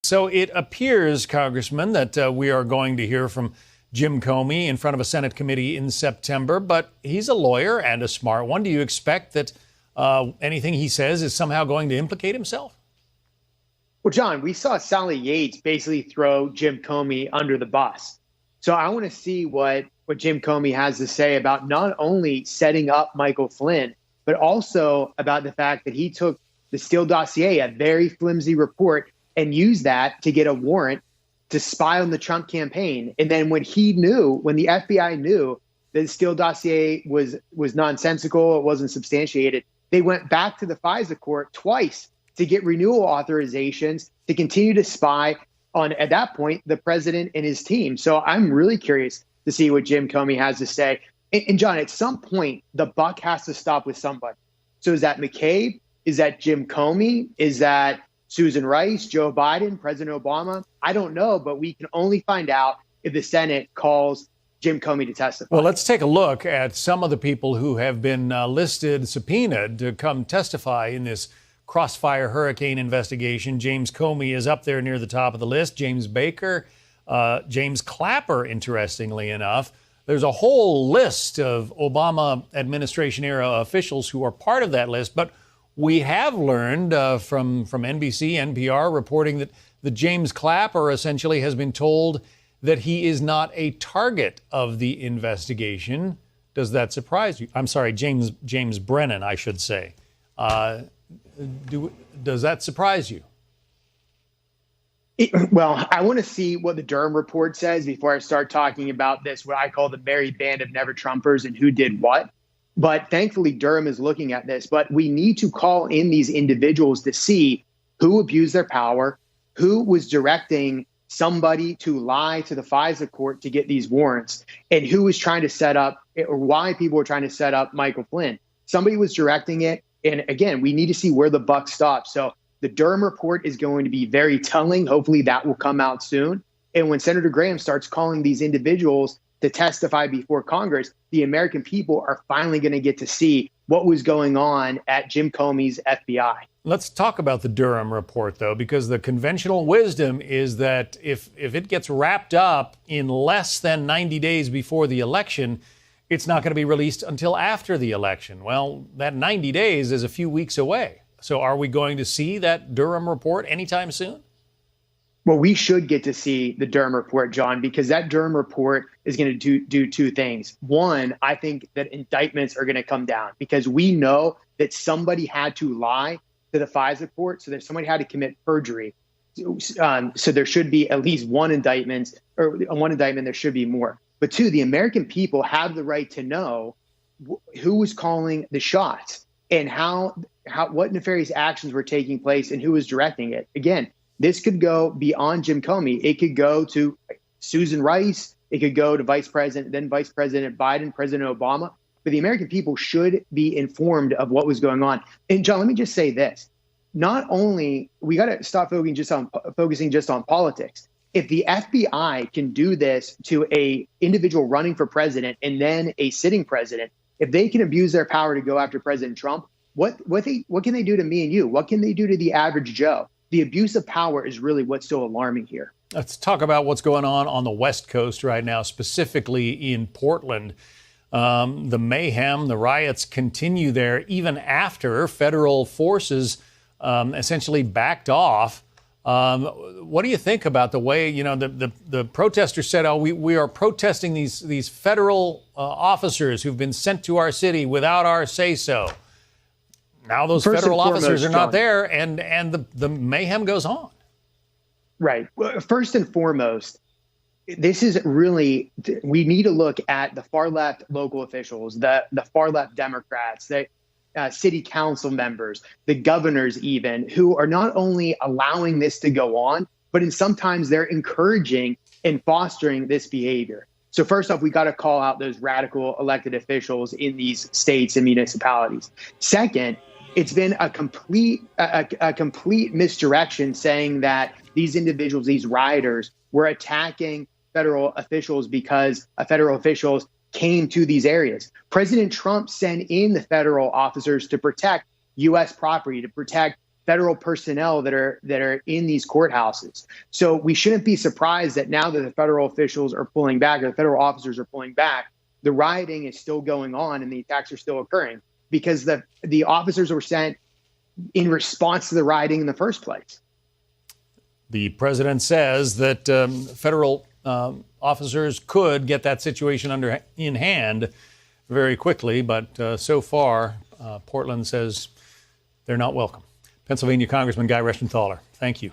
So it appears, Congressman, that we are going to hear from Jim Comey in front of a Senate committee in September, but he's a lawyer and a smart one. Do you expect that anything he says is somehow going to implicate himself? Well, John, we saw Sally Yates basically throw Jim Comey under the bus. So I want to see what Jim Comey has to say about not only setting up Michael Flynn, but also about the fact that he took the Steele dossier, a very flimsy report, and used that to get a warrant to spy on the Trump campaign. And then when the FBI knew that the Steele dossier was nonsensical, it wasn't substantiated, they went back to the FISA court twice to get renewal authorizations to continue to spy on, at that point, the president and his team. So I'm really curious to see what Jim Comey has to say. And John, at some point, the buck has to stop with somebody. So is that McCabe? Is that Jim Comey? Is that Susan Rice, Joe Biden, President Obama? I don't know, but we can only find out if the Senate calls Jim Comey to testify. Well, let's take a look at some of the people who have been subpoenaed to come testify in this crossfire hurricane investigation. James Comey is up there near the top of the list. James Baker, James Clapper, interestingly enough. There's a whole list of Obama administration era officials who are part of that list, but we have learned from NBC, NPR reporting that James Clapper essentially has been told that he is not a target of the investigation. Does that surprise you? I'm sorry, James Brennan, I should say. Does that surprise you? Well, I want to see what the Durham report says before I start talking about this, what I call the merry band of never Trumpers and who did what. But thankfully, Durham is looking at this. But we need to call in these individuals to see who abused their power, who was directing somebody to lie to the FISA court to get these warrants, and who was trying to set up, or why people were trying to set up Michael Flynn. Somebody was directing it. And again, we need to see where the buck stops. So the Durham report is going to be very telling. Hopefully that will come out soon. And when Senator Graham starts calling these individuals to testify before Congress, the American people are finally going to get to see what was going on at Jim Comey's FBI. Let's talk about the Durham report, though, because the conventional wisdom is that if it gets wrapped up in less than 90 days before the election, it's not going to be released until after the election. Well, that 90 days is a few weeks away. So are we going to see that Durham report anytime soon? Well, we should get to see the Durham report, John, because that Durham report is going to do two things. One, I think that indictments are going to come down because we know that somebody had to lie to the FISA court. So that somebody had to commit perjury. So there should be at least one indictment, there should be more. But two, the American people have the right to know who was calling the shots and what nefarious actions were taking place and who was directing it. Again, this could go beyond Jim Comey. It could go to Susan Rice. It could go to Vice President Biden, President Obama. But the American people should be informed of what was going on. And John, let me just say this. Not only we got to stop focusing just on politics. If the FBI can do this to a individual running for president and then a sitting president, if they can abuse their power to go after President Trump, what can they do to me and you? What can they do to the average Joe? The abuse of power is really what's so alarming here. Let's talk about what's going on the West Coast right now, specifically in Portland. The mayhem, the riots continue there even after federal forces essentially backed off. What do you think about the way, the protesters said, we are protesting these federal officers who've been sent to our city without our say-so. Now those federal officers are not there, and the mayhem goes on. Right. Well, first and foremost, this is really, we need to look at the far left local officials, the far left Democrats, the city council members, the governors even, who are not only allowing this to go on, but sometimes they're encouraging and fostering this behavior. So first off, we got to call out those radical elected officials in these states and municipalities. Second, it's been a complete misdirection saying that these individuals, these rioters, were attacking federal officials because federal officials came to these areas. President Trump sent in the federal officers to protect U.S. property, to protect federal personnel that are in these courthouses. So we shouldn't be surprised that now that the federal officials are pulling back, or the federal officers are pulling back, the rioting is still going on and the attacks are still occurring because the officers were sent in response to the rioting in the first place. The president says that federal officers could get that situation in hand very quickly, but so far, Portland says they're not welcome. Pennsylvania Congressman Guy Reschenthaler, thank you.